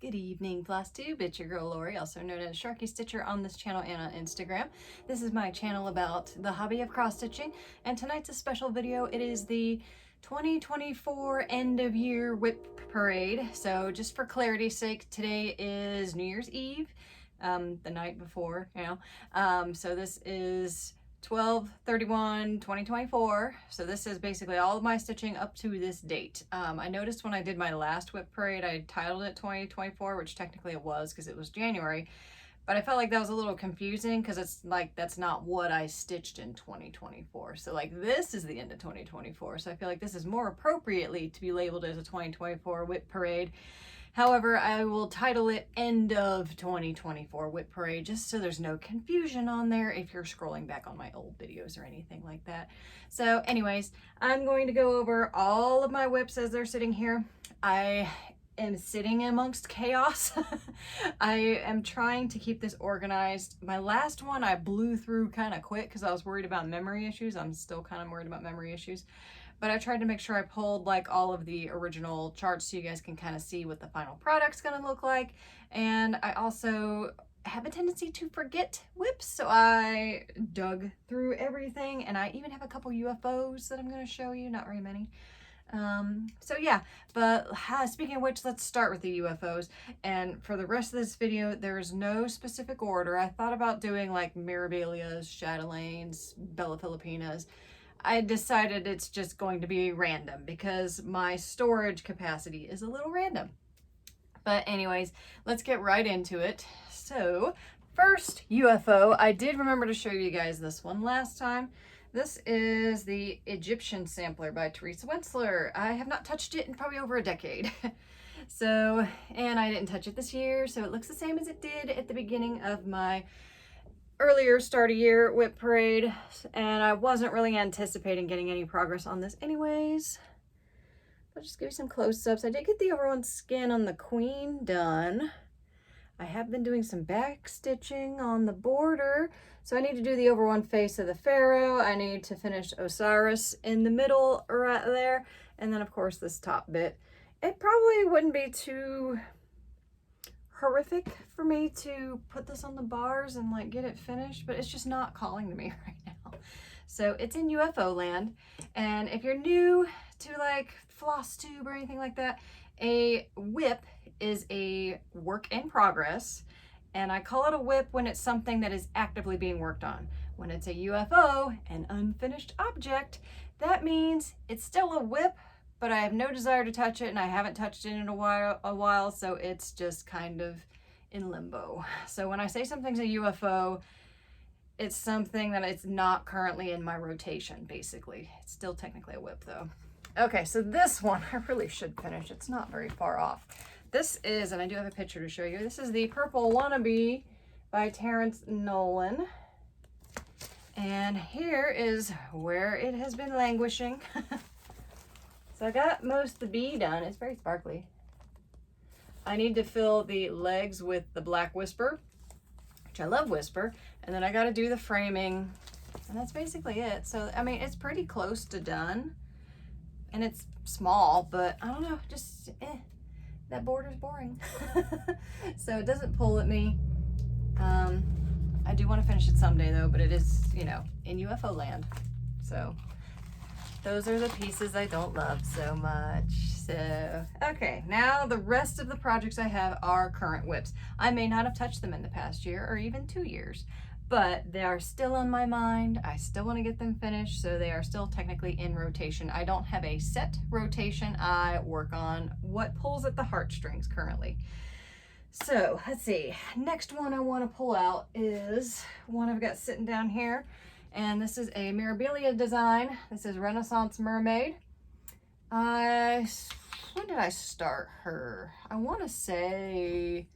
Good evening, Flosstube. It's your girl Lori, also known as Sharky Stitcher on this channel and on Instagram. This is my channel about the hobby of cross-stitching, and tonight's a special video. It is the 2024 end of year WIP Parade. So just for clarity's sake, today is New Year's Eve, the night before, so this is 12/31/2024. So this is basically all of my stitching up to this date. I noticed when I did my last WIP Parade, I titled it 2024, which technically it was because it was January, but I felt like that was a little confusing because it's like that's not what I stitched in 2024. So like this is the end of 2024. So I feel like this is more appropriately to be labeled as a 2024 WIP Parade. However, I will title it End of 2024 WIP Parade just so there's no confusion on there if you're scrolling back on my old videos or anything like that. So anyways, I'm going to go over all of my WIPs as they're sitting here. I am sitting amongst chaos. I am trying to keep this organized. My last one I blew through kind of quick because I was worried about memory issues. I'm still kind of worried about memory issues. But I tried to make sure I pulled like all of the original charts so you guys can kind of see what the final product's gonna look like. And I also have a tendency to forget WIPs, so I dug through everything, and I even have a couple UFOs that I'm gonna show you, not very many. So yeah, but speaking of which, let's start with the UFOs. And for the rest of this video, there's no specific order. I thought about doing like Mirabilias, Chatelaines, Filipinas. I decided it's just going to be random because my storage capacity is a little random. But anyways, let's get right into it. So first UFO, I did remember to show you guys this one last time. This is the Egyptian Sampler by Teresa Wentzler. I have not touched it in probably over a decade. So, and I didn't touch it this year, so it looks the same as it did at the beginning of my earlier start of year WIP Parade, and I wasn't really anticipating getting any progress on this anyways. I'll just give you some close-ups. I did get the overall skin on the queen done. I have been doing some back stitching on the border, so I need to do the over one face of the pharaoh. I need to finish Osiris in the middle right there, and then of course this top bit. It probably wouldn't be too horrific for me to put this on the bars and like get it finished, but it's just not calling to me right now. So it's in UFO land, and if you're new to like Flosstube or anything like that, a WIP is a work in progress, and I call it a WIP when it's something that is actively being worked on. When it's a UFO, an unfinished object, that means it's still a WIP, but I have no desire to touch it, and I haven't touched it in a while, so it's just kind of in limbo. So when I say something's a UFO, it's something that it's not currently in my rotation, basically. It's still technically a WIP though. Okay, so this one I really should finish. It's not very far off. This is, and I do have a picture to show you, this is the Purple Wannabe by Terrence Nolan. And here is where it has been languishing. So I got most of the bee done. It's very sparkly. I need to fill the legs with the black Whisper, which I love Whisper, and then I got to do the framing, and that's basically it. So I mean, it's pretty close to done, and it's small, but I don't know, just that border's boring. So it doesn't pull at me. I do want to finish it someday though, but it is, you know, in UFO land. So those are the pieces I don't love so much. So, okay, now the rest of the projects I have are current WIPs. I may not have touched them in the past year or even 2 years, but they are still on my mind. I still want to get them finished, so they are still technically in rotation. I don't have a set rotation. I work on what pulls at the heartstrings currently. So, let's see. Next one I want to pull out is one I've got sitting down here. And this is a Mirabilia design. This is Renaissance Mermaid. When did I start her? I want to say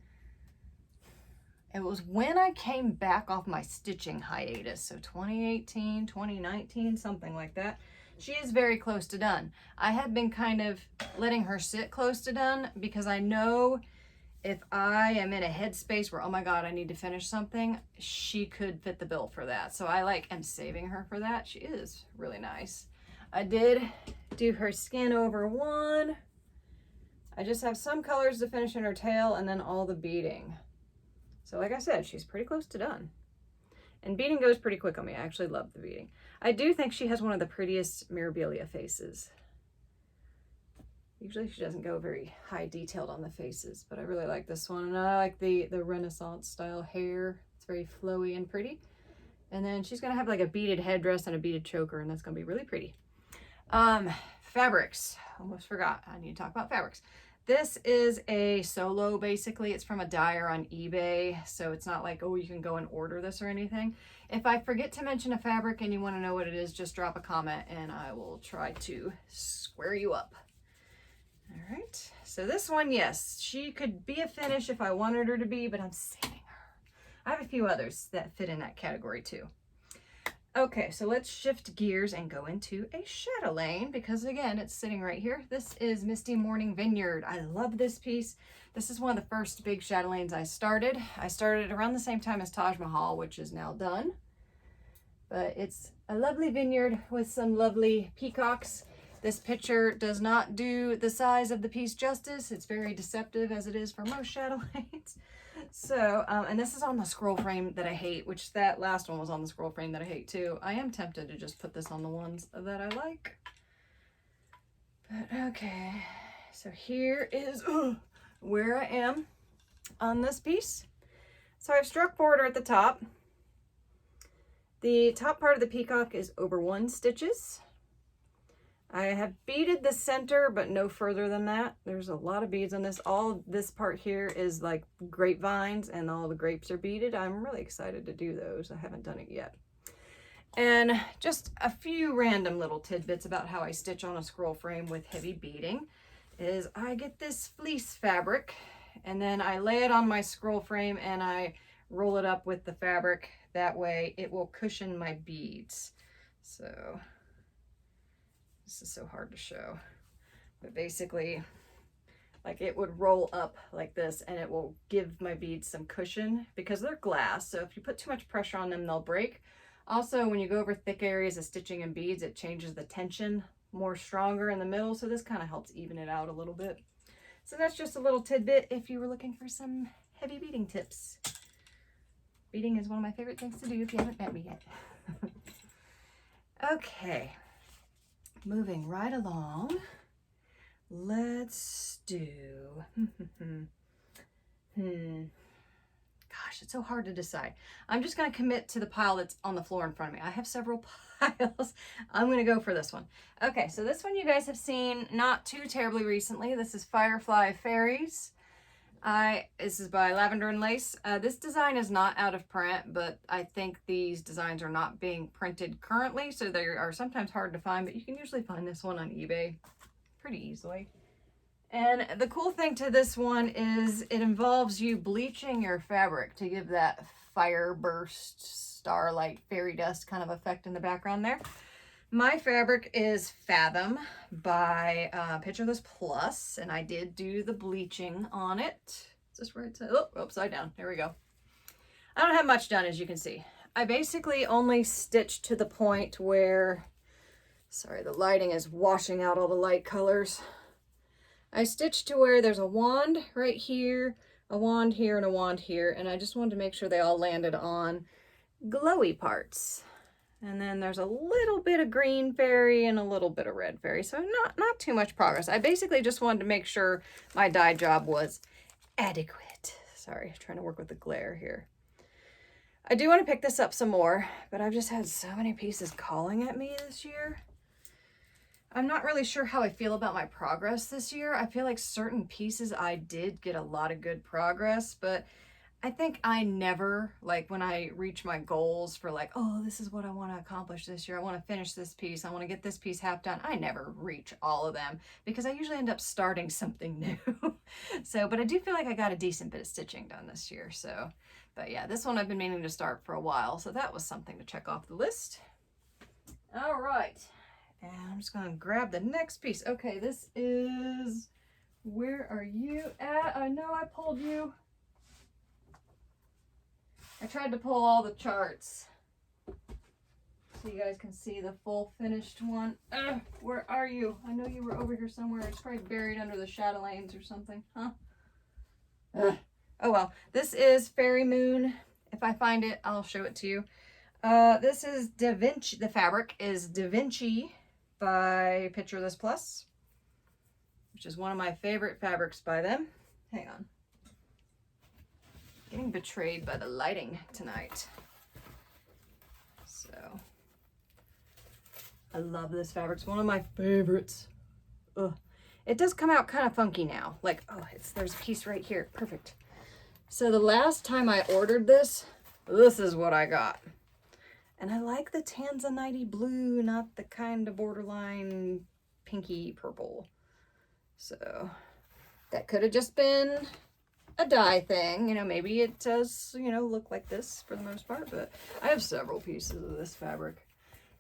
it was when I came back off my stitching hiatus. So 2018, 2019, something like that. She is very close to done. I have been kind of letting her sit close to done because I know if I am in a headspace where, oh my God, I need to finish something, she could fit the bill for that. So I like am saving her for that. She is really nice. I did do her skin over one. I just have some colors to finish in her tail and then all the beading. So like I said, she's pretty close to done. And beading goes pretty quick on me. I actually love the beading. I do think she has one of the prettiest Mirabilia faces. Usually she doesn't go very high detailed on the faces, but I really like this one. And I like the Renaissance style hair. It's very flowy and pretty. And then she's gonna have like a beaded headdress and a beaded choker, and that's gonna be really pretty. Fabrics, almost forgot. I need to talk about fabrics. This is a solo, basically. It's from a dyer on eBay, so it's not like, oh, you can go and order this or anything. If I forget to mention a fabric and you want to know what it is, just drop a comment and I will try to square you up. All right, so this one, yes, she could be a finish if I wanted her to be, but I'm saving her. I have a few others that fit in that category too. Okay, so let's shift gears and go into a chatelaine because again, it's sitting right here. This is Misty Morning Vineyard. I love this piece. This is one of the first big chatelaines I started. I started around the same time as Taj Mahal, which is now done. But it's a lovely vineyard with some lovely peacocks. This picture does not do the size of the piece justice. It's very deceptive as it is for most chatelaines. So, and this is on the scroll frame that I hate, which that last one was on the scroll frame that I hate too. I am tempted to just put this on the ones that I like. But okay, so here is where I am on this piece. So I've struck border at the top. The top part of the peacock is over 1 stitches. I have beaded the center, but no further than that. There's a lot of beads on this. All this part here is like grapevines and all the grapes are beaded. I'm really excited to do those. I haven't done it yet. And just a few random little tidbits about how I stitch on a scroll frame with heavy beading is I get this fleece fabric and then I lay it on my scroll frame and I roll it up with the fabric. That way it will cushion my beads. So this is so hard to show, but basically like it would roll up like this and it will give my beads some cushion because they're glass. So if you put too much pressure on them, they'll break. Also, when you go over thick areas of stitching and beads, it changes the tension more stronger in the middle. So this kind of helps even it out a little bit. So that's just a little tidbit if you were looking for some heavy beading tips. Beading is one of my favorite things to do if you haven't met me yet. Okay. Moving right along, let's do, gosh, it's so hard to decide. I'm just going to commit to the pile that's on the floor in front of me. I have several piles. I'm going to go for this one. Okay, so this one you guys have seen not too terribly recently. This is Firefly Fairies. This is by Lavender and Lace. This design is not out of print, but I think these designs are not being printed currently, so they are sometimes hard to find, but you can usually find this one on eBay pretty easily. And the cool thing to this one is it involves you bleaching your fabric to give that fire burst, starlight, fairy dust kind of effect in the background there. My fabric is Fathom by Pictureless Plus, and I did do the bleaching on it. Is this where it's at? Oh, upside down. There we go. I don't have much done, as you can see. I basically only stitched to the point where, sorry, the lighting is washing out all the light colors. I stitched to where there's a wand right here, a wand here, and a wand here, and I just wanted to make sure they all landed on glowy parts. And then there's a little bit of green fairy and a little bit of red fairy. So not too much progress. I basically just wanted to make sure my dye job was adequate. Sorry, trying to work with the glare here. I do want to pick this up some more, but I've just had so many pieces calling at me this year. I'm not really sure how I feel about my progress this year. I feel like certain pieces I did get a lot of good progress, but I think I never, like when I reach my goals for like, oh, this is what I want to accomplish this year. I want to finish this piece. I want to get this piece half done. I never reach all of them because I usually end up starting something new. So, but I do feel like I got a decent bit of stitching done this year. So, but yeah, this one I've been meaning to start for a while. So that was something to check off the list. All right. And I'm just going to grab the next piece. Okay, this is, where are you at? I know I pulled you. I tried to pull all the charts. so you guys can see the full finished one. Where are you? I know you were over here somewhere. It's probably buried under the Chatelaines or something, huh? Oh well, this is Fairy Moon. If I find it, I'll show it to you. This is Da Vinci. The fabric is Da Vinci by Picture This Plus, which is one of my favorite fabrics by them. Hang on. Getting betrayed by the lighting tonight. So, I love this fabric. It's one of my favorites. Ugh. It does come out kind of funky now. Like, oh, there's a piece right here. Perfect. So the last time I ordered this is what I got. And I like the Tanzanite blue, not the kind of borderline pinky purple. So that could have just been a dye thing. You know, maybe it does, you know, look like this for the most part, but I have several pieces of this fabric.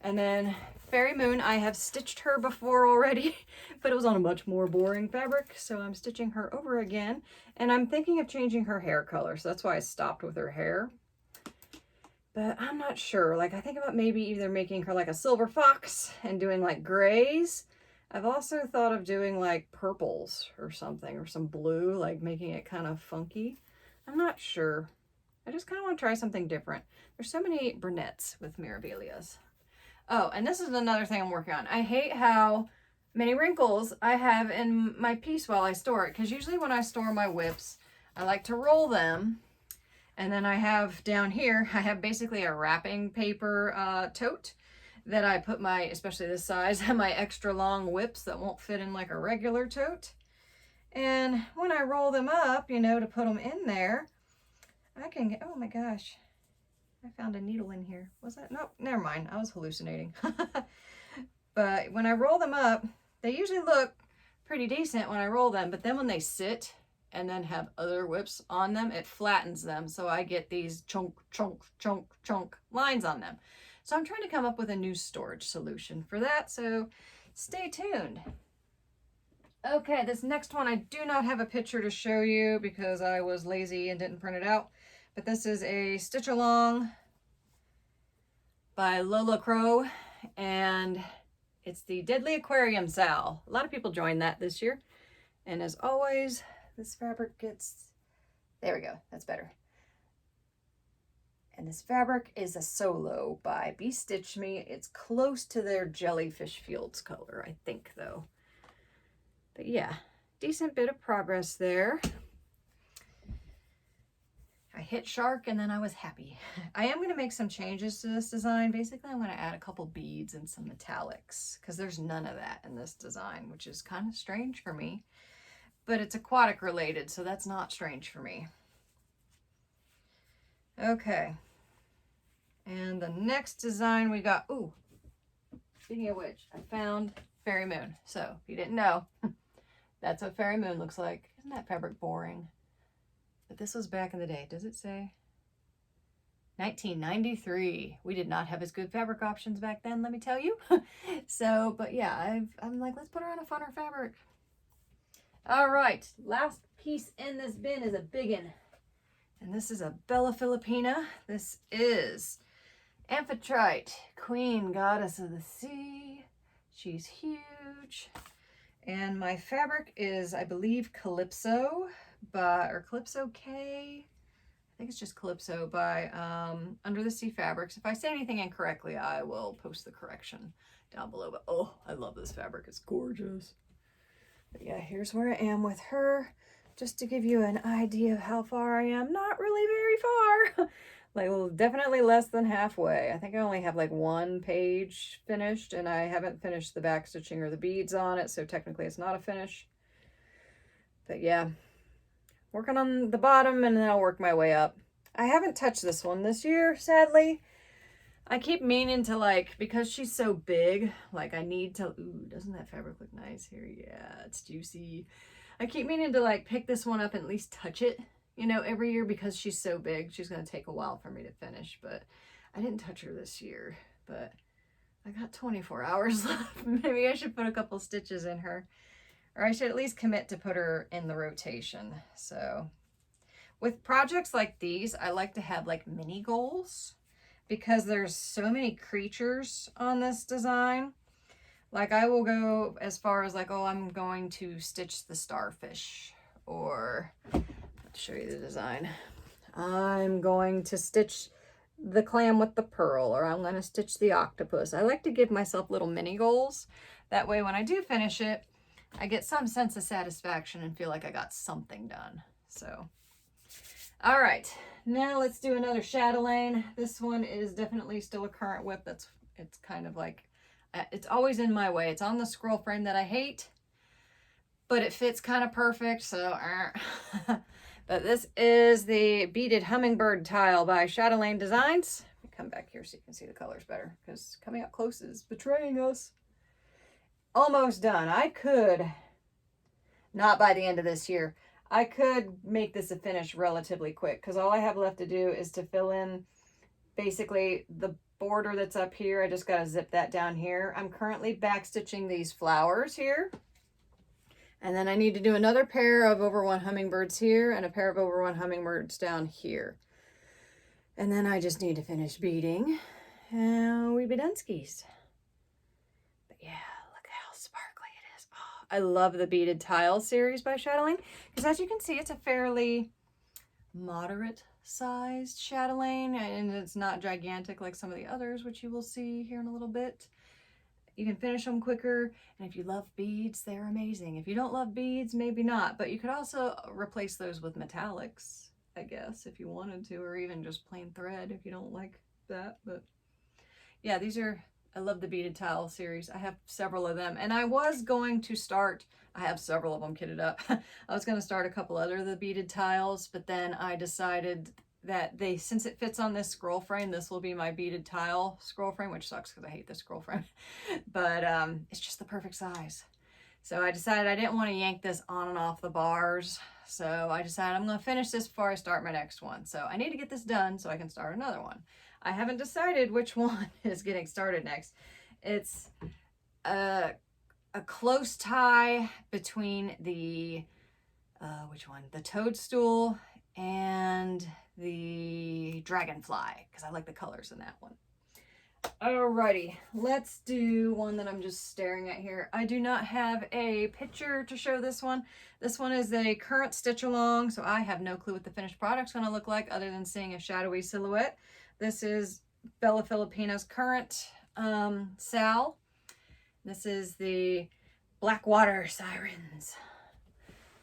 And then Fairy Moon, I have stitched her before already, but it was on a much more boring fabric, so I'm stitching her over again. And I'm thinking of changing her hair color, so that's why I stopped with her hair. But I'm not sure. Like, I think about maybe either making her like a silver fox and doing like grays. I've also thought of doing like purples or something, or some blue, like making it kind of funky. I'm not sure. I just kind of want to try something different. There's so many brunettes with Mirabilias. Oh, and this is another thing I'm working on. I hate how many wrinkles I have in my piece while I store it, because usually when I store my WIPs, I like to roll them. And then I have down here, I have basically a wrapping paper tote that I put my, especially this size, my extra long WIPs that won't fit in like a regular tote. And when I roll them up, you know, to put them in there, I can get, oh my gosh, I found a needle in here. Was that? Nope, never mind. I was hallucinating. But when I roll them up, they usually look pretty decent when I roll them, but then when they sit and then have other WIPs on them, it flattens them. So I get these chunk, chunk, chunk, chunk lines on them. So I'm trying to come up with a new storage solution for that. So stay tuned. Okay, this next one, I do not have a picture to show you because I was lazy and didn't print it out. But this is a stitch along by Lola Crow, and it's the Deadly Aquarium Sal. A lot of people joined that this year. And as always, this fabric gets, there we go, that's better. And this fabric is a solo by Be Stitch Me. It's close to their Jellyfish Fields color, I think, though. But yeah, decent bit of progress there. I hit shark and then I was happy. I am going to make some changes to this design. Basically, I'm going to add a couple beads and some metallics because there's none of that in this design, which is kind of strange for me. But it's aquatic related, so that's not strange for me. Okay. And the next design we got, ooh, speaking of which, I found Fairy Moon. So if you didn't know, that's what Fairy Moon looks like. Isn't that fabric boring? But this was back in the day. Does it say? 1993. We did not have as good fabric options back then, let me tell you. So, but yeah, I'm like, let's put her on a funner fabric. All right, last piece in this bin is a biggin. And this is a Bella Filipina. This is Amphitrite, Queen Goddess of the Sea. She's huge. And my fabric is, I believe, Calypso. Or Calypso K, I think it's just Calypso by Under the Sea Fabrics. If I say anything incorrectly, I will post the correction down below. But oh, I love this fabric. It's gorgeous. But yeah, here's where I am with her. Just to give you an idea of how far I am. Not really very far. Like, well, definitely less than halfway. I think I only have like one page finished, and I haven't finished the back stitching or the beads on it, so technically it's not a finish. But yeah. Working on the bottom and then I'll work my way up. I haven't touched this one this year, sadly. I keep meaning to, like, because she's so big, like I need to, ooh, doesn't that fabric look nice here? Yeah, it's juicy. I keep meaning to like pick this one up and at least touch it, you know, every year because she's so big. She's going to take a while for me to finish, but I didn't touch her this year, but I got 24 hours left. Maybe I should put a couple stitches in her. Or I should at least commit to put her in the rotation. So with projects like these, I like to have like mini goals. because there's so many creatures on this design. Like I will go as far as like, oh, I'm going to stitch the starfish, or let's show you the design. I'm going to stitch the clam with the pearl, or I'm going to stitch the octopus. I like to give myself little mini goals. That way when I do finish it, I get some sense of satisfaction and feel like I got something done. So, all right, now let's do another chatelaine. This one is definitely still a current WIP. It's kind of like, it's always in my way. It's on the scroll frame that I hate, but it fits kind of perfect, so but this is the beaded hummingbird tile by Chatelaine Designs. Let me come back here so you can see the colors better, because coming up close is betraying us. Almost done. I could, not by the end of this year, I could make this a finish relatively quick, because all I have left to do is to fill in basically the border that's up here. I just got to zip that down here. I'm currently back stitching these flowers here. And then I need to do another pair of over one hummingbirds here and a pair of over one hummingbirds down here. And then I just need to finish beading and we be done skis. But yeah, look how sparkly it is. Oh, I love the beaded tile series by Chatelaine, because as you can see, it's a fairly moderate sized chatelaine, and it's not gigantic like some of the others, which you will see here in a little bit. You can finish them quicker, and if you love beads, they're amazing. If you don't love beads, maybe not, but you could also replace those with metallics, I guess, if you wanted to, or even just plain thread if you don't like that. But yeah, these are, I love the beaded tile series. I have several of them, and I was going to start, I have several of them kitted up. I was going to start a couple other of the beaded tiles, but then I decided that since it fits on this scroll frame, this will be my beaded tile scroll frame, which sucks because I hate this scroll frame, but it's just the perfect size. So I decided I didn't want to yank this on and off the bars. So I decided I'm going to finish this before I start my next one. So I need to get this done so I can start another one. I haven't decided which one is getting started next. It's a close tie between the, which one? The toadstool and the dragonfly, because I like the colors in that one. Alrighty, let's do one that I'm just staring at here. I do not have a picture to show this one. This one is a current stitch along, so I have no clue what the finished product's going to look like other than seeing a shadowy silhouette. This is Bella Filipina's current Sal. This is the Blackwater Sirens.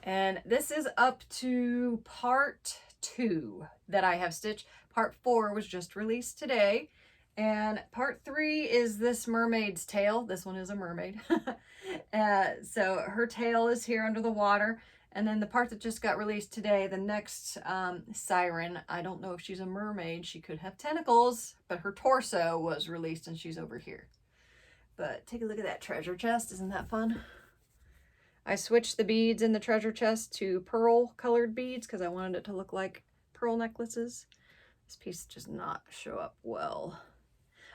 And this is up to part 2 that I have stitched. Part 4 was just released today. And part 3 is this mermaid's tail. This one is a mermaid. So her tail is here under the water. And then the part that just got released today, the next siren, I don't know if she's a mermaid. She could have tentacles, but her torso was released and she's over here. But take a look at that treasure chest. Isn't that fun? I switched the beads in the treasure chest to pearl colored beads because I wanted it to look like pearl necklaces. This piece does not show up well.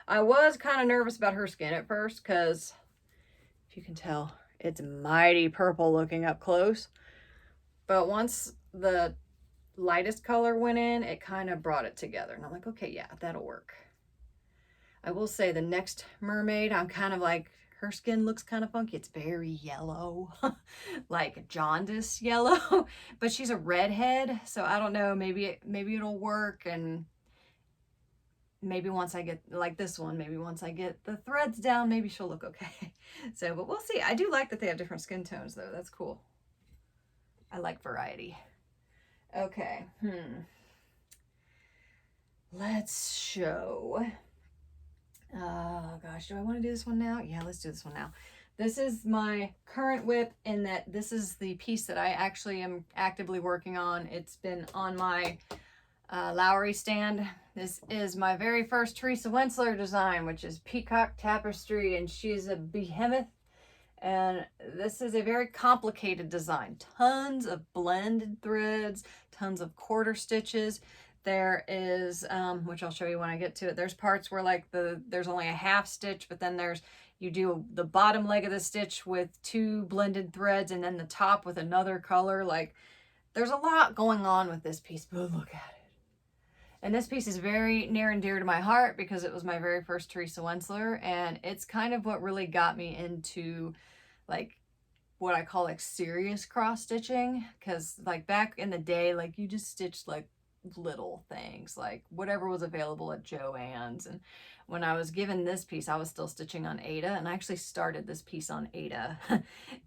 I was kind of nervous about her skin at first because, if you can tell, it's mighty purple looking up close. But once the lightest color went in, it kind of brought it together. And I'm like, okay, yeah, that'll work. I will say the next mermaid, I'm kind of like, her skin looks kind of funky. It's very yellow, like jaundice yellow, but she's a redhead. So I don't know, maybe it'll work. And maybe once I get, like this one, maybe once I get the threads down, maybe she'll look okay. So, but we'll see. I do like that they have different skin tones though. That's cool. I like variety. Okay. Let's show. Oh gosh, do I want to do this one now? Yeah, let's do this one now. This is my current WIP in that this is the piece that I actually am actively working on. It's been on my Lowry stand. This is my very first Teresa Wensler design, which is Peacock Tapestry, and she's a behemoth. And this is a very complicated design. Tons of blended threads, tons of quarter stitches. There is, which I'll show you when I get to it, there's parts where like there's only a half stitch, but then you do the bottom leg of the stitch with 2 blended threads and then the top with another color. Like there's a lot going on with this piece, but look at it. And this piece is very near and dear to my heart because it was my very first Teresa Wensler, and it's kind of what really got me into like what I call like serious cross stitching, because like back in the day, like you just stitched like little things, like whatever was available at Joann's. And when I was given this piece, I was still stitching on Aida, and I actually started this piece on Aida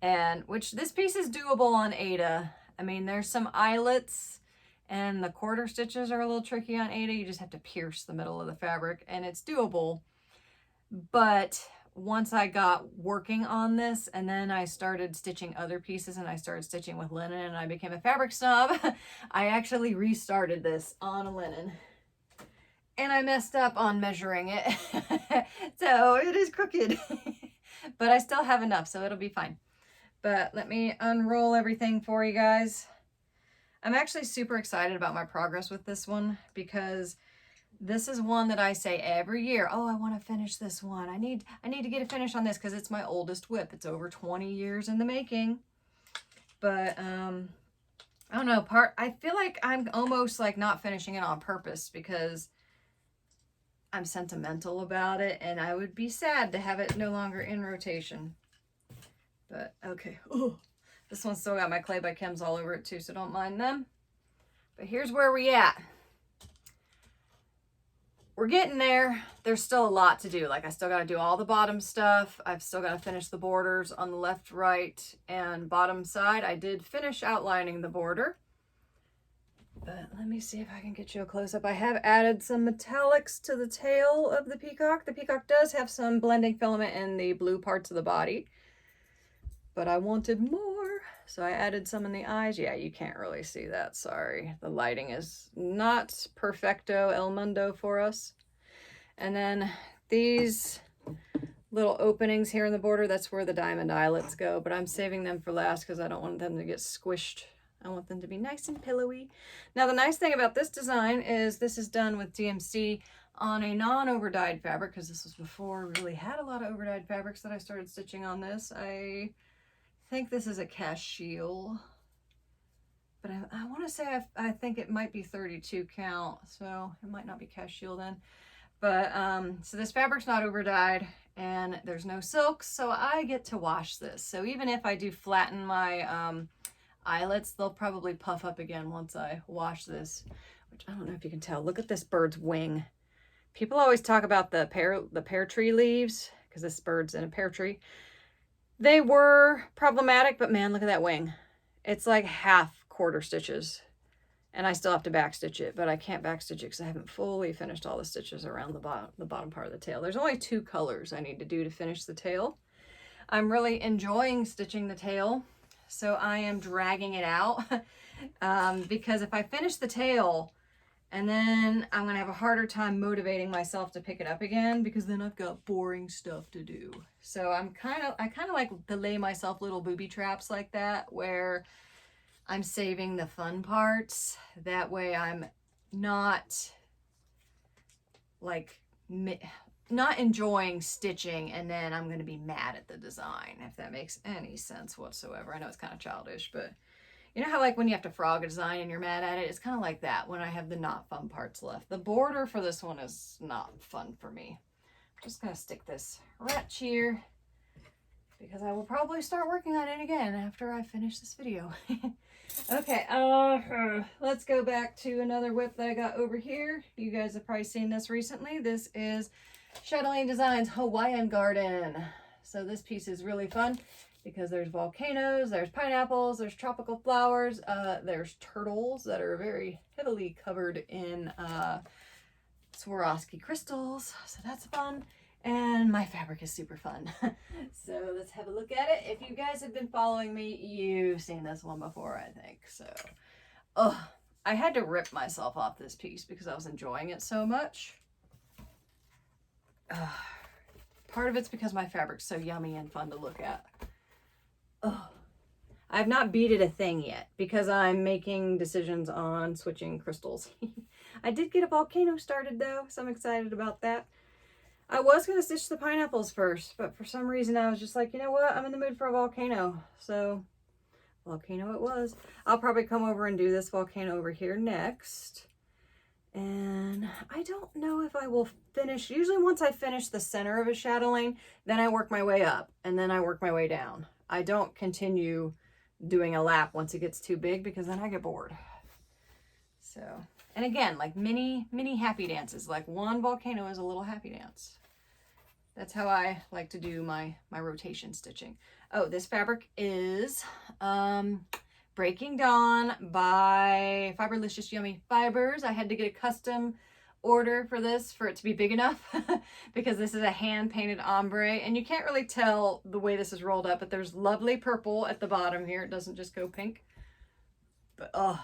and which this piece is doable on Aida. I mean, there's some eyelets and the quarter stitches are a little tricky on Aida. You just have to pierce the middle of the fabric and it's doable. But once I got working on this and then I started stitching other pieces and I started stitching with linen and I became a fabric snob, I actually restarted this on a linen. And I messed up on measuring it. So it is crooked. But I still have enough, so it'll be fine. But let me unroll everything for you guys. I'm actually super excited about my progress with this one because this is one that I say every year, oh, I want to finish this one. I need to get a finish on this because it's my oldest WIP. It's over 20 years in the making. But I don't know, I feel like I'm almost like not finishing it on purpose because I'm sentimental about it and I would be sad to have it no longer in rotation. But okay. Oh. This one's still got my Clay by Kim's all over it too, so don't mind them. But here's where we at. We're getting there. There's still a lot to do. Like I still got to do all the bottom stuff. I've still got to finish the borders on the left, right, and bottom side. I did finish outlining the border. But let me see if I can get you a close-up. I have added some metallics to the tail of the peacock. The peacock does have some blending filament in the blue parts of the body, but I wanted more. So I added some in the eyes. Yeah, you can't really see that. Sorry. The lighting is not perfecto el mundo for us. And then these little openings here in the border, that's where the diamond eyelets go. But I'm saving them for last because I don't want them to get squished. I want them to be nice and pillowy. Now, the nice thing about this design is this is done with DMC on a non-overdyed fabric, because this was before we really had a lot of overdyed fabrics that I started stitching on this. I think this is a cachille, but I want to say I think it might be 32 count, so it might not be cachille then. But so this fabric's not overdyed and there's no silk, so I get to wash this. So even if I do flatten my eyelets, they'll probably puff up again once I wash this, which I don't know if you can tell. Look at this bird's wing. People always talk about the pear tree leaves because this bird's in a pear tree. They were problematic, but man, look at that wing. It's like half quarter stitches. And I still have to backstitch it, but I can't backstitch it because I haven't fully finished all the stitches around the bottom part of the tail. There's only 2 colors I need to do to finish the tail. I'm really enjoying stitching the tail, so I am dragging it out because if I finish the tail, and then I'm gonna have a harder time motivating myself to pick it up again because then I've got boring stuff to do. So I kind of like to lay myself little booby traps like that where I'm saving the fun parts. That way I'm not like not enjoying stitching and then I'm gonna be mad at the design, if that makes any sense whatsoever. I know it's kind of childish, but you know how like when you have to frog a design and you're mad at it? It's kind of like that when I have the not fun parts left. The border for this one is not fun for me. I'm just going to stick this right here because I will probably start working on it again after I finish this video. Okay, let's go back to another WIP that I got over here. You guys have probably seen this recently. This is Chatelaines Designs Hawaiian Garden. So this piece is really fun because there's volcanoes, there's pineapples, there's tropical flowers, there's turtles that are very heavily covered in Swarovski crystals, so that's fun. And my fabric is super fun. So let's have a look at it. If you guys have been following me, you've seen this one before, I think. So, I had to rip myself off this piece because I was enjoying it so much. Part of it's because my fabric's so yummy and fun to look at. I have not beaded a thing yet because I'm making decisions on switching crystals. I did get a volcano started though, so I'm excited about that. I was going to stitch the pineapples first, but for some reason I was just like, you know what? I'm in the mood for a volcano. So volcano it was. I'll probably come over and do this volcano over here next. And I don't know if I will finish. Usually once I finish the center of a chatelaine, then I work my way up and then I work my way down. I don't continue doing a lap once it gets too big because then I get bored. So, and again, like mini happy dances, like one volcano is a little happy dance. That's how I like to do my rotation stitching. Oh, this fabric is Breaking Dawn by Fiberlicious Yummy Fibers. I had to get a custom order for this for it to be big enough because this is a hand painted ombre and you can't really tell the way this is rolled up, but there's lovely purple at the bottom here. It doesn't just go pink. But oh,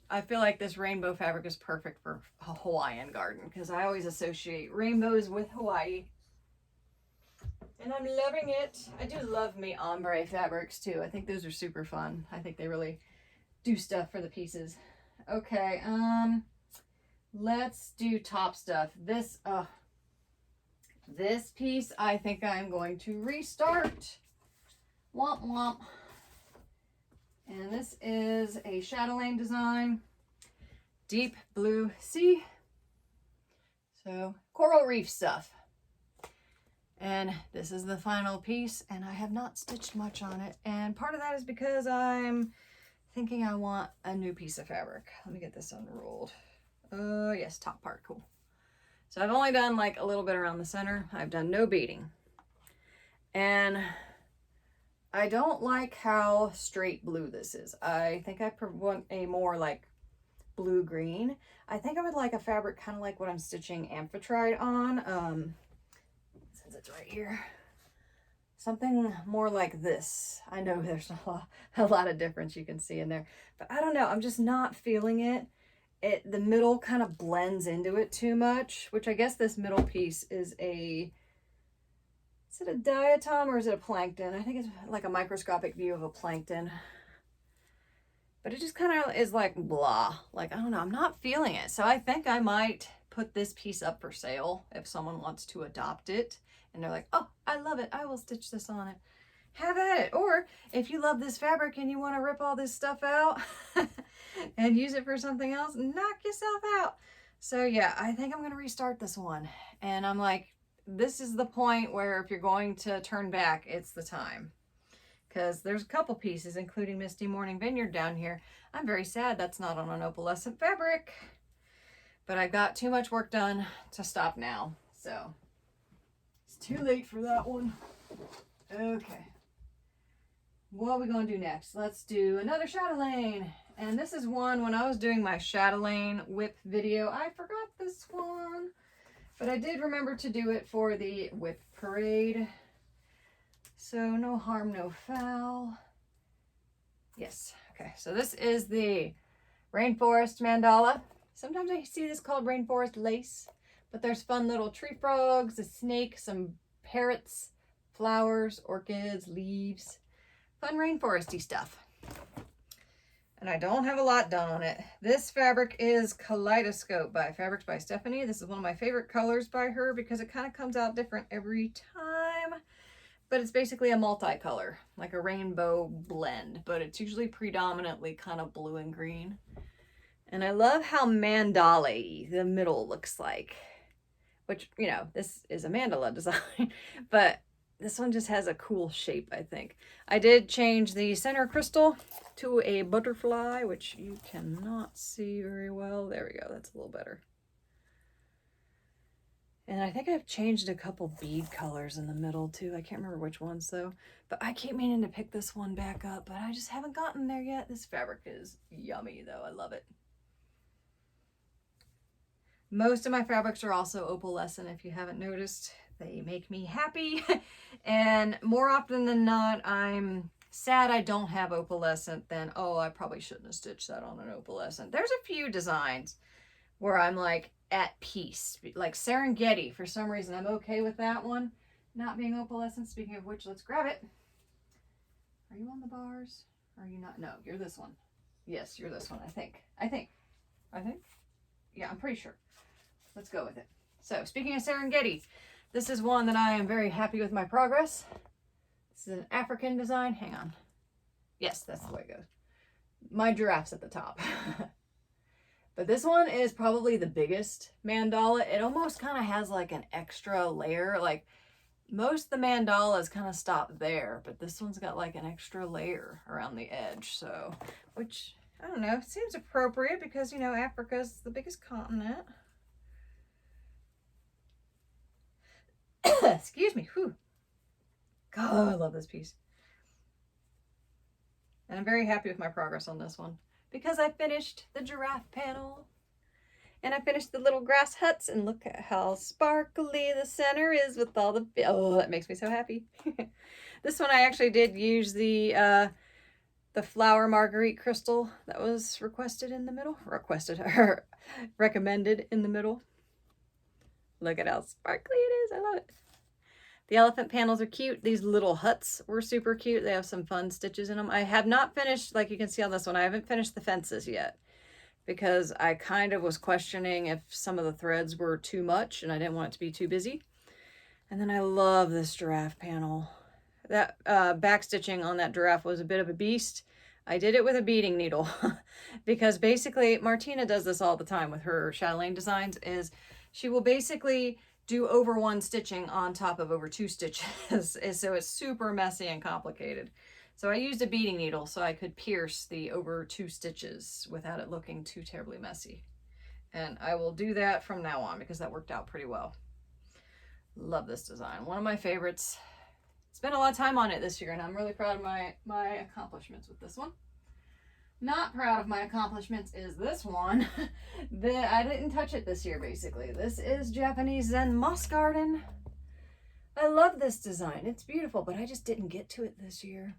I feel like this rainbow fabric is perfect for a Hawaiian garden because I always associate rainbows with Hawaii. And I'm loving it. I do love me ombre fabrics too. I think those are super fun. I think they really do stuff for the pieces. Okay, let's do top stuff. This piece I think I'm going to restart. Womp womp. And this is a chatelaine design. Deep blue sea. So coral reef stuff. And this is the final piece, and I have not stitched much on it. And part of that is because I'm thinking I want a new piece of fabric. Let me get this unrolled. Yes, top part, cool. So I've only done like a little bit around the center. I've done no beading. And I don't like how straight blue this is. I think I want a more like blue-green. I think I would like a fabric kind of like what I'm stitching Amphitrite on. It's right here. Something more like this. I know there's a lot of difference you can see in there, but I don't know. I'm just not feeling it. The middle kind of blends into it too much, which I guess this middle piece is is it a diatom or is it a plankton? I think it's like a microscopic view of a plankton. But it just kind of is like blah. Like, I don't know. I'm not feeling it. So I think I might put this piece up for sale if someone wants to adopt it. And they're like, oh, I love it. I will stitch this on it. Have at it. Or if you love this fabric and you want to rip all this stuff out and use it for something else, knock yourself out. So yeah, I think I'm going to restart this one. And I'm like, this is the point where if you're going to turn back, it's the time. Because there's a couple pieces, including Misty Morning Vineyard down here. I'm very sad that's not on an opalescent fabric. But I got too much work done to stop now. So it's too late for that one. Okay. What are we going to do next? Let's do another chatelaine. And this is one, when I was doing my chatelaine WIP video, I forgot this one. But I did remember to do it for the WIP Parade. So no harm, no foul. Yes. Okay. So this is the Rainforest mandala. Sometimes I see this called Rainforest lace. But there's fun little tree frogs, a snake, some parrots, flowers, orchids, leaves. Fun rainforesty stuff. And I don't have a lot done on it. This fabric is Kaleidoscope by Fabrics by Stephanie. This is one of my favorite colors by her because it kind of comes out different every time. But it's basically a multicolor, like a rainbow blend. But it's usually predominantly kind of blue and green. And I love how mandala-y the middle looks like. Which, you know, this is a mandala design. But this one just has a cool shape, I think. I did change the center crystal to a butterfly, which you cannot see very well. There we go. That's a little better. And I think I've changed a couple bead colors in the middle, too. I can't remember which ones, though. But I keep meaning to pick this one back up, but I just haven't gotten there yet. This fabric is yummy, though. I love it. Most of my fabrics are also opalescent, if you haven't noticed. They make me happy. And more often than not, I'm sad I don't have opalescent than, oh, I probably shouldn't have stitched that on an opalescent. There's a few designs where I'm like at peace. Like Serengeti, for some reason, I'm okay with that one not being opalescent. Speaking of which, let's grab it. Are you on the bars? Or are you not? No, you're this one. Yes, you're this one, I think. I think. Yeah, I'm pretty sure. Let's go with it. So, speaking of Serengeti, this is one that I am very happy with my progress. This is an African design. Hang on. Yes, that's the way it goes. My giraffe's at the top. But this one is probably the biggest mandala. It almost kind of has like an extra layer. Like most of the mandalas kind of stop there, but this one's got like an extra layer around the edge. So, which, I don't know, seems appropriate because, you know, Africa's the biggest continent. Excuse me. Whew. God, I love this piece. And I'm very happy with my progress on this one because I finished the giraffe panel and I finished the little grass huts, and look at how sparkly the center is with all the, oh, that makes me so happy. This one I actually did use the flower marguerite crystal that was requested in the middle, or recommended in the middle. Look at how sparkly it is. I love it. The elephant panels are cute. These little huts were super cute. They have some fun stitches in them. I have not finished, like you can see on this one, I haven't finished the fences yet because I kind of was questioning if some of the threads were too much and I didn't want it to be too busy. And then I love this giraffe panel. That back stitching on that giraffe was a bit of a beast. I did it with a beading needle because basically Martina does this all the time with her chatelaine designs, is she will basically do over one stitching on top of over two stitches. So it's super messy and complicated. So I used a beading needle so I could pierce the over two stitches without it looking too terribly messy. And I will do that from now on because that worked out pretty well. Love this design. One of my favorites. Spent a lot of time on it this year and I'm really proud of my accomplishments with this one. Not proud of my accomplishments is this one. I didn't touch it this year, basically. This is Japanese Zen Moss Garden. I love this design. It's beautiful, but I just didn't get to it this year.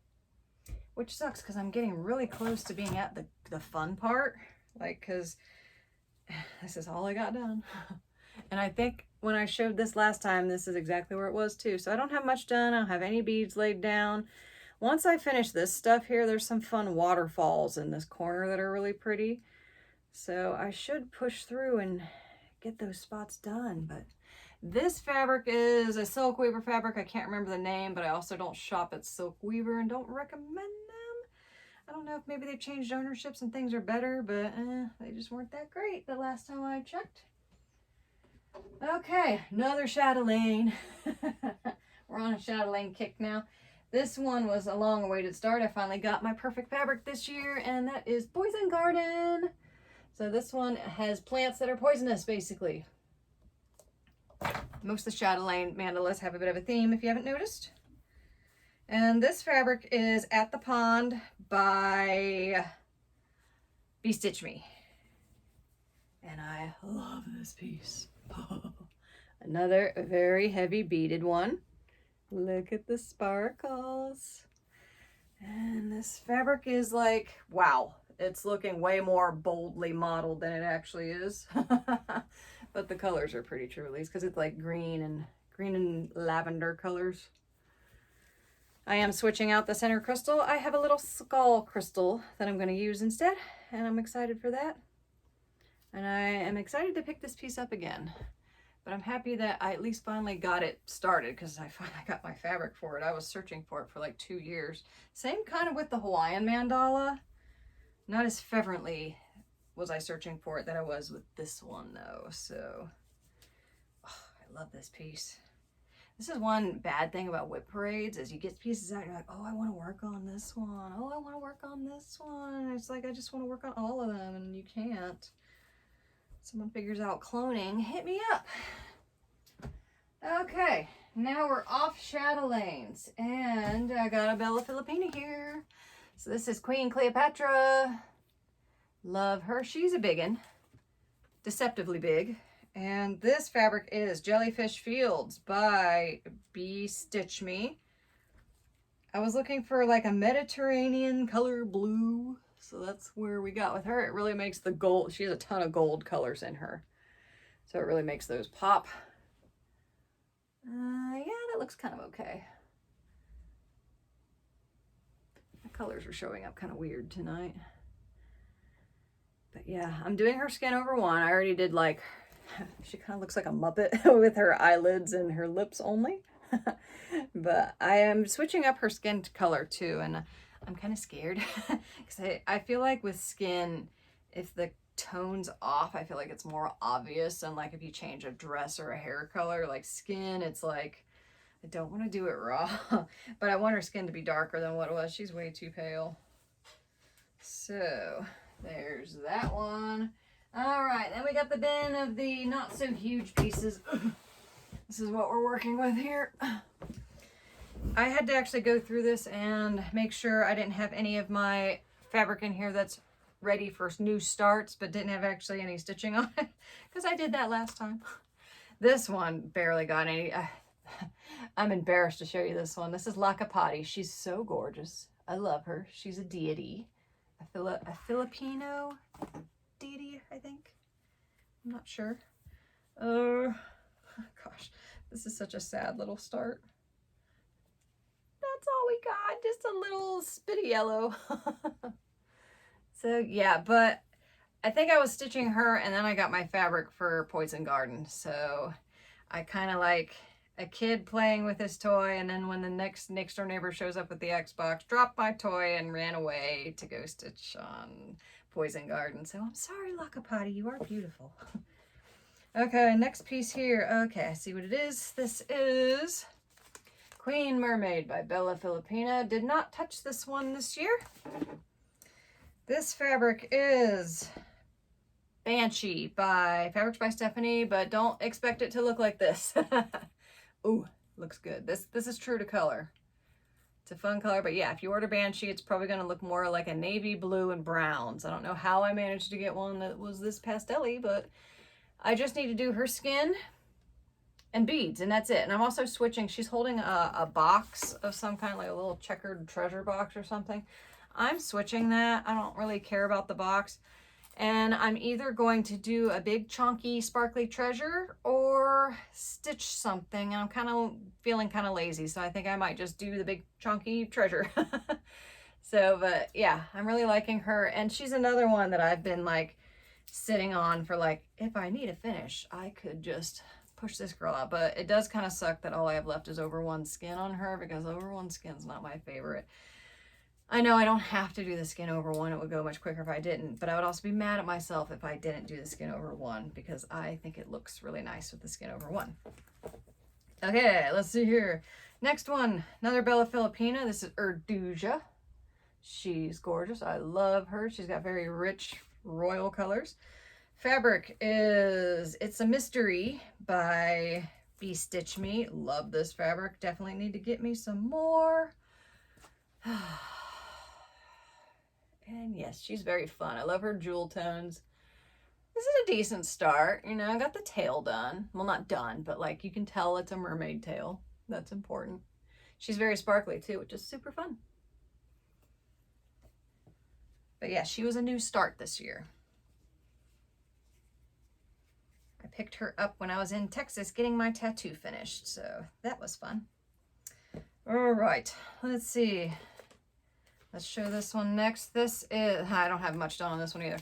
Which sucks because I'm getting really close to being at the fun part. Like, because this is all I got done. And I think when I showed this last time, this is exactly where it was too. So I don't have much done. I don't have any beads laid down. Once I finish this stuff here, there's some fun waterfalls in this corner that are really pretty. So I should push through and get those spots done. But this fabric is a Silk Weaver fabric. I can't remember the name, but I also don't shop at Silk Weaver and don't recommend them. I don't know if maybe they've changed ownerships and things are better, but they just weren't that great the last time I checked. Okay, another chatelaine. We're on a chatelaine kick now. This one was a long-awaited start. I finally got my perfect fabric this year, and that is Poison Garden. So this one has plants that are poisonous, basically. Most of the chatelaine mandalas have a bit of a theme, if you haven't noticed. And this fabric is At the Pond by Be Stitch Me. And I love this piece. Another very heavy beaded one. Look at the sparkles. And this fabric is like, wow, it's looking way more boldly modeled than it actually is. But the colors are pretty true, at least, because it's like green and lavender colors. I am switching out the center crystal. I have a little skull crystal that I'm going to use instead, and I'm excited for that. And I am excited to pick this piece up again. But I'm happy that I at least finally got it started because I finally got my fabric for it. I was searching for it for like 2 years. Same kind of with the Hawaiian mandala. Not as fervently was I searching for it that I was with this one though. So, oh, I love this piece. This is one bad thing about WIP parades is you get pieces out and you're like, oh, I want to work on this one. Oh, I want to work on this one. It's like, I just want to work on all of them and you can't. Someone figures out cloning, hit me up. Okay, now we're off chatelaines, and I got a Bella Filipina here. So this is Queen Cleopatra. Love her. She's a biggin, deceptively big. And this fabric is Jellyfish Fields by Be Stitch Me. I was looking for like a Mediterranean color blue. So that's where we got with her. It really makes the gold, she has a ton of gold colors in her. So it really makes those pop. Yeah, that looks kind of okay. The colors are showing up kind of weird tonight. But yeah, I'm doing her skin over one. I already did like, she kind of looks like a Muppet with her eyelids and her lips only. But I am switching up her skin color too. And I'm kind of scared because I feel like with skin, if the tones off. I feel like it's more obvious than like if you change a dress or a hair color. Like skin, it's like, I don't want to do it raw, but I want her skin to be darker than what it was. She's way too pale. So there's that one. All right, then we got the bin of the not so huge pieces. This is what we're working with here. I had to actually go through this and make sure I didn't have any of my fabric in here that's ready for new starts, but didn't have actually any stitching on it, because I did that last time. This one barely got any. I'm embarrassed to show you this one. This is Lakapati. She's so gorgeous. I love her. She's a deity. A Filipino deity, I think. I'm not sure. Oh, gosh. This is such a sad little start. That's all we got. Just a little spitty yellow. So, yeah, but I think I was stitching her, and then I got my fabric for Poison Garden. So I kind of like a kid playing with his toy, and then when the next door neighbor shows up with the Xbox, dropped my toy and ran away to go stitch on Poison Garden. So I'm sorry, Lakapati, you are beautiful. Okay, next piece here. Okay, I see what it is. This is Queen Mermaid by Bella Filipina. Did not touch this one this year. This fabric is Banshee by Fabrics by Stephanie, but don't expect it to look like this. Ooh, looks good. This is true to color. It's a fun color, but yeah, if you order Banshee, it's probably going to look more like a navy blue and browns. I don't know how I managed to get one that was this pastel-y, but I just need to do her skin and beads, and that's it. And I'm also switching. She's holding a box of some kind, like a little checkered treasure box or something. I'm switching that. I don't really care about the box. And I'm either going to do a big chunky sparkly treasure or stitch something. And I'm kind of feeling kind of lazy, so I think I might just do the big chunky treasure. So, but yeah, I'm really liking her. And she's another one that I've been like sitting on for, like, if I need a finish, I could just push this girl out. But it does kind of suck that all I have left is over one skin on her, because over one skin's not my favorite. I know I don't have to do the skin over one. It would go much quicker if I didn't, but I would also be mad at myself if I didn't do the skin over one, because I think it looks really nice with the skin over one. Okay, let's see here. Next one, another Bella Filipina. This is Urduja. She's gorgeous. I love her. She's got very rich royal colors. Fabric is It's a Mystery by Be Stitch Me. Love this fabric. Definitely need to get me some more. And yes, she's very fun. I love her jewel tones. This is a decent start. You know, I got the tail done. Well, not done, but like you can tell it's a mermaid tail. That's important. She's very sparkly too, which is super fun. But yeah, she was a new start this year. I picked her up when I was in Texas getting my tattoo finished, so that was fun. All right, let's see. Let's show this one next. This is, I don't have much done on this one either.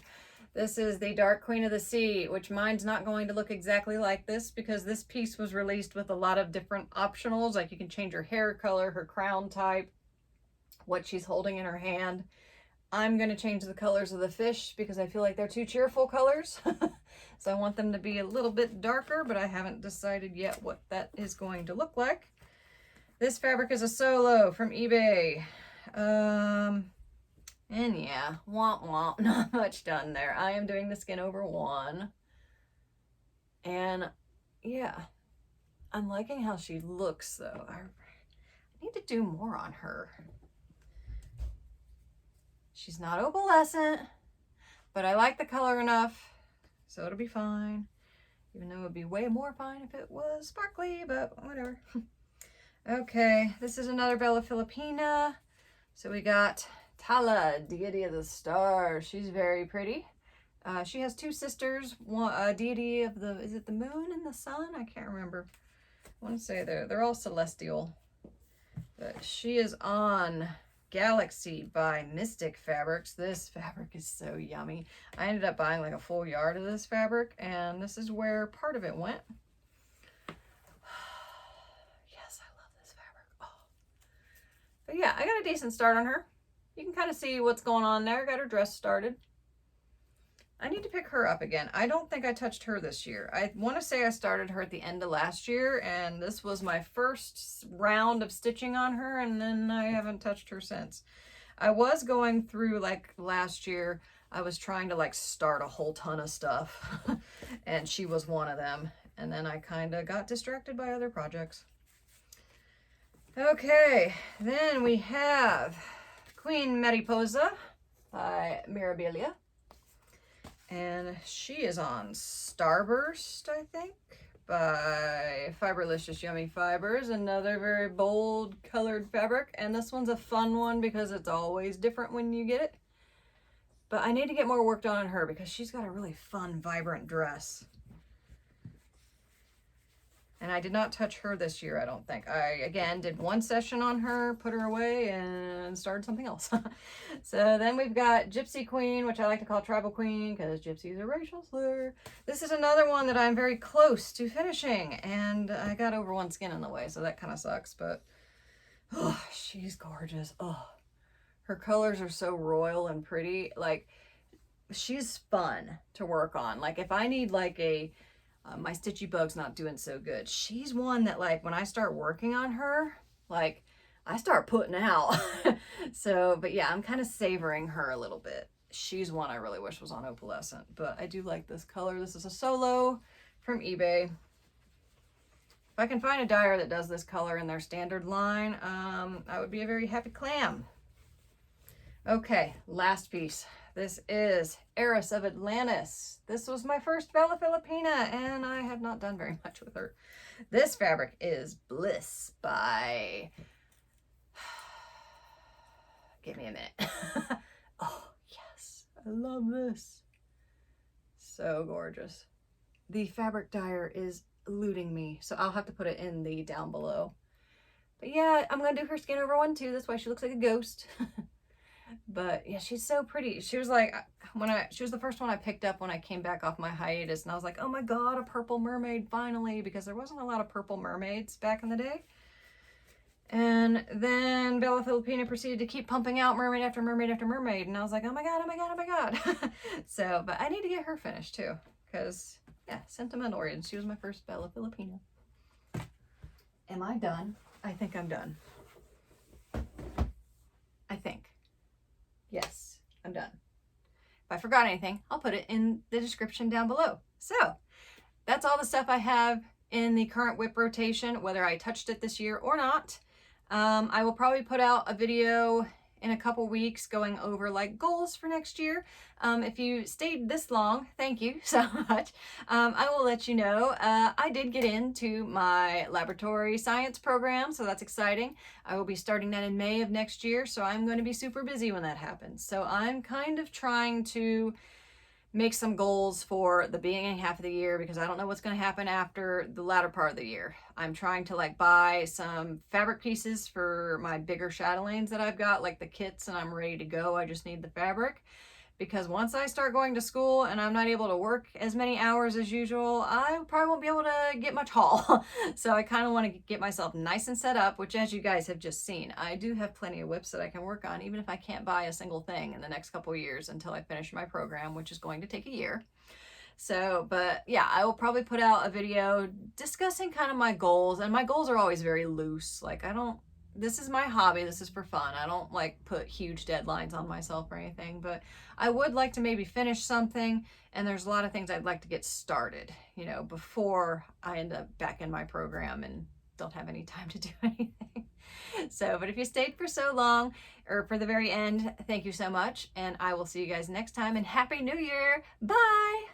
This is the Dark Queen of the Sea, which mine's not going to look exactly like this, because this piece was released with a lot of different optionals. Like you can change her hair color, her crown type, what she's holding in her hand. I'm going to change the colors of the fish because I feel like they're too cheerful colors. So I want them to be a little bit darker, but I haven't decided yet what that is going to look like. This fabric is a solo from eBay. And yeah, womp womp, not much done there. I am doing the skin over one. And yeah, I'm liking how she looks though. I need to do more on her. She's not opalescent, but I like the color enough, so it'll be fine. Even though it would be way more fine if it was sparkly, but whatever. Okay, this is another Bella Filipina. So we got Tala, deity of the stars. She's very pretty. She has two sisters, one deity of the, is it the moon and the sun? I can't remember. I want to say they're all celestial. But she is on Galaxy by Mystic Fabrics. This fabric is so yummy. I ended up buying like a full yard of this fabric, and this is where part of it went. Yes, I love this fabric. Oh. But yeah, I got a decent start on her. You can kind of see what's going on there. Got her dress started. I need to pick her up again. I don't think I touched her this year. I want to say I started her at the end of last year, and this was my first round of stitching on her, and then I haven't touched her since. I was going through, like, last year, I was trying to, like, start a whole ton of stuff, and she was one of them, and then I kind of got distracted by other projects. Okay, then we have Queen Mariposa by Mirabilia. And she is on Starburst, I think, by Fiberlicious Yummy Fibers. Another very bold colored fabric. And this one's a fun one because it's always different when you get it. But I need to get more work done on her because she's got a really fun, vibrant dress. And I did not touch her this year, I don't think. I, again, did one session on her, put her away, and started something else. So then we've got Gypsy Queen, which I like to call Tribal Queen, because gypsy is a racial slur. This is another one that I'm very close to finishing, and I got over one skin in the way, so that kind of sucks, but oh, she's gorgeous. Oh, her colors are so royal and pretty. Like, she's fun to work on. Like, if I need, like, a... my stitchy bug's not doing so good. She's one that, like, when I start working on her, like, I start putting out. So, but yeah, I'm kind of savoring her a little bit. She's one I really wish was on Opalescent, but I do like this color. This is a solo from eBay. If I can find a dyer that does this color in their standard line, I would be a very happy clam. Okay, last piece. This is Heiress of Atlantis. This was my first Bella Filipina, and I have not done very much with her. This fabric is Bliss by... Give me a minute. Oh, yes. I love this. So gorgeous. The fabric dyer is eluding me, so I'll have to put it in the down below. But yeah, I'm going to do her skin over one, too. That's why she looks like a ghost. But yeah, she's so pretty. She was like, she was the first one I picked up when I came back off my hiatus, and I was like, oh my god, a purple mermaid finally, because there wasn't a lot of purple mermaids back in the day. And then Bella Filipina proceeded to keep pumping out mermaid after mermaid after mermaid, and I was like, oh my god, oh my god, oh my god. So, but I need to get her finished too, because yeah, sentimental reasons. She was my first Bella Filipina. Am I done? I think I'm done. I think. Yes, I'm done. If I forgot anything, I'll put it in the description down below. So that's all the stuff I have in the current WIP rotation, whether I touched it this year or not. I will probably put out a video in a couple weeks going over like goals for next year. If you stayed this long, thank you so much. I will let you know. I did get into my laboratory science program, so that's exciting. I will be starting that in May of next year, so I'm going to be super busy when that happens. So I'm kind of trying to make some goals for the beginning half of the year because I don't know what's going to happen after the latter part of the year. I'm trying to like buy some fabric pieces for my bigger chatelaines that I've got, like the kits, and I'm ready to go. I just need the fabric because once I start going to school and I'm not able to work as many hours as usual, I probably won't be able to get much haul. So I kind of want to get myself nice and set up, which as you guys have just seen, I do have plenty of WIPs that I can work on, even if I can't buy a single thing in the next couple of years until I finish my program, which is going to take a year. So, but yeah, I will probably put out a video discussing kind of my goals, and my goals are always very loose. Like this is my hobby, this is for fun. I don't like put huge deadlines on myself or anything, but I would like to maybe finish something, and there's a lot of things I'd like to get started, you know, before I end up back in my program and don't have any time to do anything. So, but if you stayed for so long, or for the very end, thank you so much, and I will see you guys next time, and Happy New Year! Bye!